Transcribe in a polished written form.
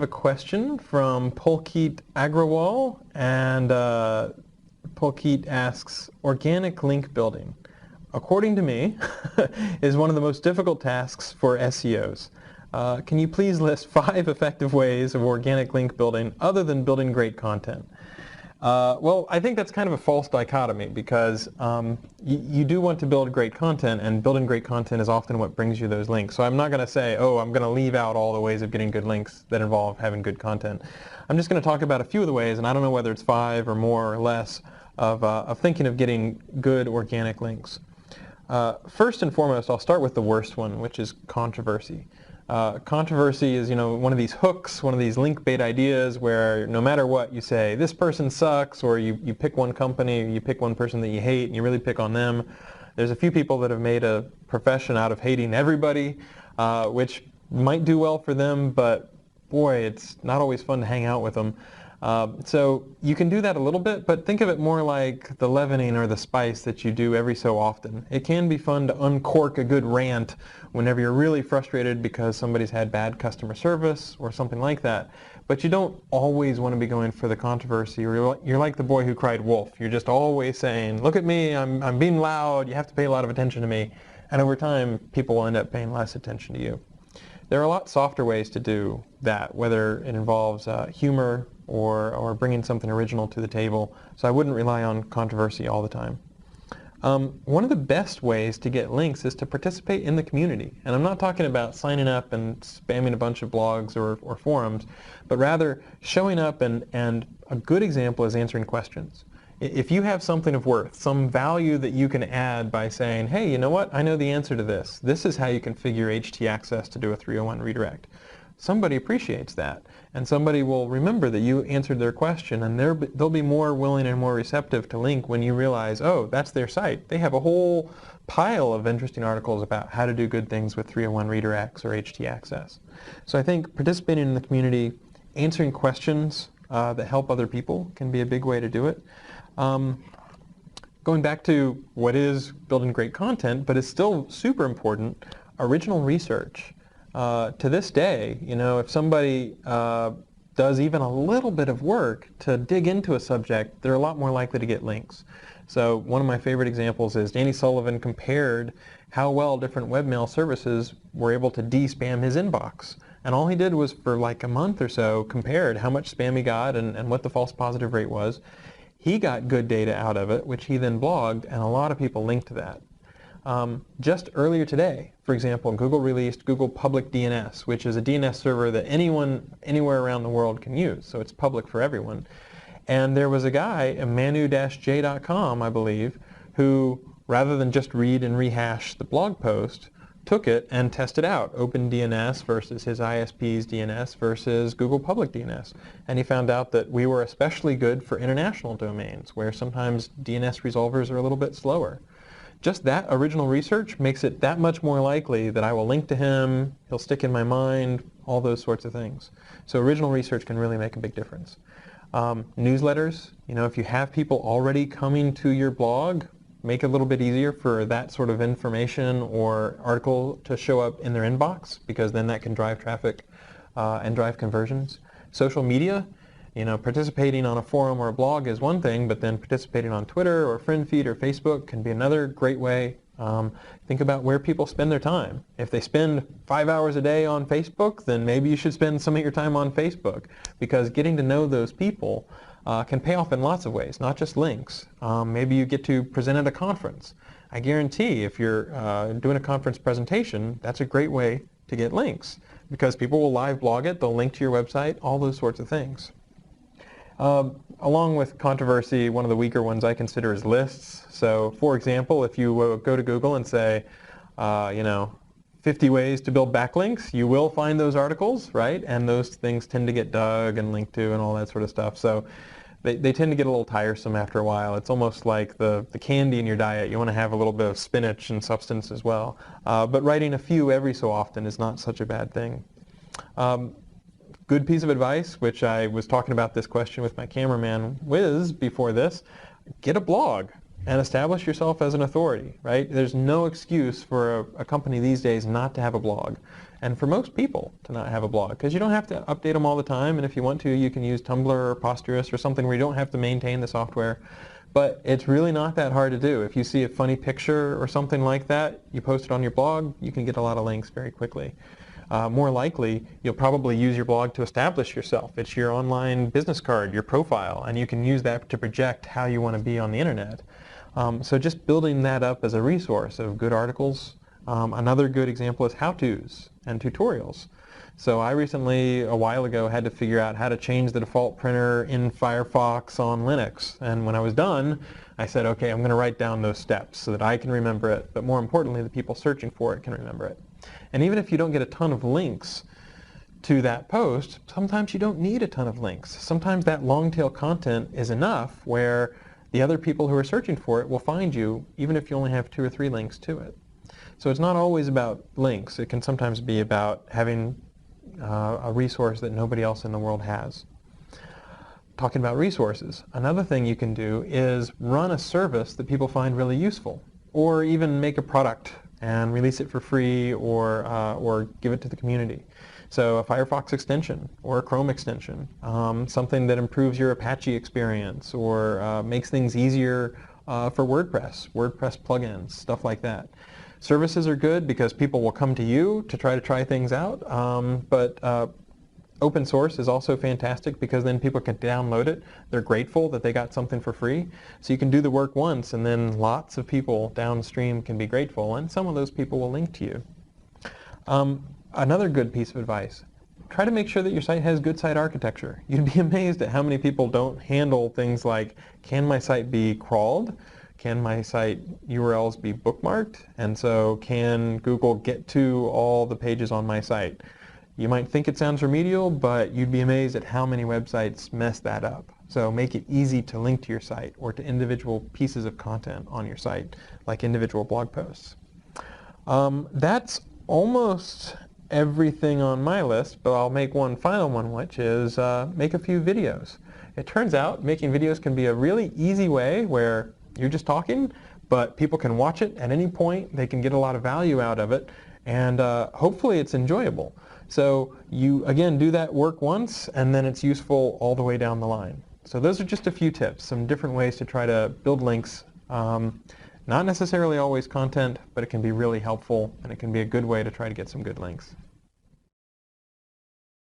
a question from Pulkit Agrawal, and Pulkit asks, organic link building, according to me, is one of the most difficult tasks for SEOs. Can you please list 5 effective ways of organic link building other than building great content? Well, I think that's kind of a false dichotomy, because you do want to build great content, and building great content is often what brings you those links. So I'm not going to say, oh, I'm going to leave out all the ways of getting good links that involve having good content. I'm just going to talk about a few of the ways, and I don't know whether it's 5 or more or less, of thinking of getting good organic links. First and foremost, I'll start with the worst one, which is controversy. Controversy is, one of these hooks, one of these link bait ideas where no matter what you say, this person sucks, or you pick one company, or you pick one person that you hate and you really pick on them. There's a few people that have made a profession out of hating everybody, which might do well for them, but boy, it's not always fun to hang out with them. So you can do that a little bit, but think of it more like the leavening or the spice that you do every so often. It can be fun to uncork a good rant whenever you're really frustrated because somebody's had bad customer service or something like that. But you don't always want to be going for the controversy, or you're like the boy who cried wolf. You're just always saying, look at me, I'm being loud, you have to pay a lot of attention to me. And over time, people will end up paying less attention to you. There are a lot softer ways to do that, whether it involves humor or bringing something original to the table. So I wouldn't rely on controversy all the time. One of the best ways to get links is to participate in the community. And I'm not talking about signing up and spamming a bunch of blogs or forums, but rather showing up, and a good example is answering questions. If you have something of worth, some value that you can add by saying, hey, you know what, I know the answer to this. This is how you configure htaccess to do a 301 redirect. Somebody appreciates that, and somebody will remember that you answered their question, and they'll be more willing and more receptive to link when you realize, oh, that's their site. They have a whole pile of interesting articles about how to do good things with 301 redirects or htaccess. So I think participating in the community, answering questions that help other people can be a big way to do it. Going back to what is building great content, but is still super important, original research. To this day, if somebody does even a little bit of work to dig into a subject, they're a lot more likely to get links. So one of my favorite examples is Danny Sullivan compared how well different webmail services were able to de-spam his inbox. And all he did was, for like a month or so, compared how much spam he got and what the false positive rate was. He got good data out of it, which he then blogged, and a lot of people linked to that. Just earlier today, for example, Google released Google Public DNS, which is a DNS server that anyone, anywhere around the world can use, so it's public for everyone. And there was a guy, manu-j.com, I believe, who, rather than just read and rehash the blog post, took it and tested out OpenDNS versus his ISP's DNS versus Google Public DNS. And he found out that we were especially good for international domains, where sometimes DNS resolvers are a little bit slower. Just that original research makes it that much more likely that I will link to him, he'll stick in my mind, all those sorts of things. So original research can really make a big difference. Newsletters, if you have people already coming to your blog, make it a little bit easier for that sort of information or article to show up in their inbox, because then that can drive traffic and drive conversions. Social media, participating on a forum or a blog is one thing, but then participating on Twitter or FriendFeed or Facebook can be another great way. Think about where people spend their time. If they spend 5 hours a day on Facebook, then maybe you should spend some of your time on Facebook, because getting to know those people can pay off in lots of ways, not just links. Maybe you get to present at a conference. I guarantee if you're doing a conference presentation, that's a great way to get links, because people will live blog it, they'll link to your website, all those sorts of things. Along with controversy, one of the weaker ones I consider is lists. So, for example, if you go to Google and say, 50 ways to build backlinks, you will find those articles, right? And those things tend to get dug and linked to and all that sort of stuff. So they tend to get a little tiresome after a while. It's almost like the candy in your diet. You want to have a little bit of spinach and substance as well. But writing a few every so often is not such a bad thing. Good piece of advice, which I was talking about this question with my cameraman Wiz before this, get a blog. and establish yourself as an authority, right? There's no excuse for a company these days not to have a blog, and for most people to not have a blog, because you don't have to update them all the time, and if you want to, you can use Tumblr or Posterous or something where you don't have to maintain the software. But it's really not that hard to do. If you see a funny picture or something like that, you post it on your blog, you can get a lot of links very quickly. More likely, you'll probably use your blog to establish yourself. It's your online business card, your profile, and you can use that to project how you want to be on the internet. So just building that up as a resource of good articles. Another good example is how-tos and tutorials. So I recently, a while ago, had to figure out how to change the default printer in Firefox on Linux. And when I was done, I said, okay, I'm going to write down those steps so that I can remember it, but more importantly, the people searching for it can remember it. And even if you don't get a ton of links to that post, sometimes you don't need a ton of links. Sometimes that long tail content is enough where the other people who are searching for it will find you, even if you only have 2 or 3 links to it. So it's not always about links. It can sometimes be about having a resource that nobody else in the world has. Talking about resources, another thing you can do is run a service that people find really useful, or even make a product and release it for free, or give it to the community. So a Firefox extension or a Chrome extension, something that improves your Apache experience or makes things easier for WordPress plugins, stuff like that. Services are good because people will come to you to try things out, but open source is also fantastic because then people can download it. They're grateful that they got something for free. So you can do the work once and then lots of people downstream can be grateful, and some of those people will link to you. Another good piece of advice, try to make sure that your site has good site architecture. You'd be amazed at how many people don't handle things like, can my site be crawled? Can my site URLs be bookmarked? And so can Google get to all the pages on my site? You might think it sounds remedial, but you'd be amazed at how many websites mess that up. So make it easy to link to your site or to individual pieces of content on your site, like individual blog posts. That's almost everything on my list, but I'll make one final one, which is make a few videos. It turns out making videos can be a really easy way where you're just talking, but people can watch it at any point. They can get a lot of value out of it, and hopefully it's enjoyable. So you, again, do that work once, and then it's useful all the way down the line. So those are just a few tips, some different ways to try to build links. Not necessarily always content, but it can be really helpful, and it can be a good way to try to get some good links.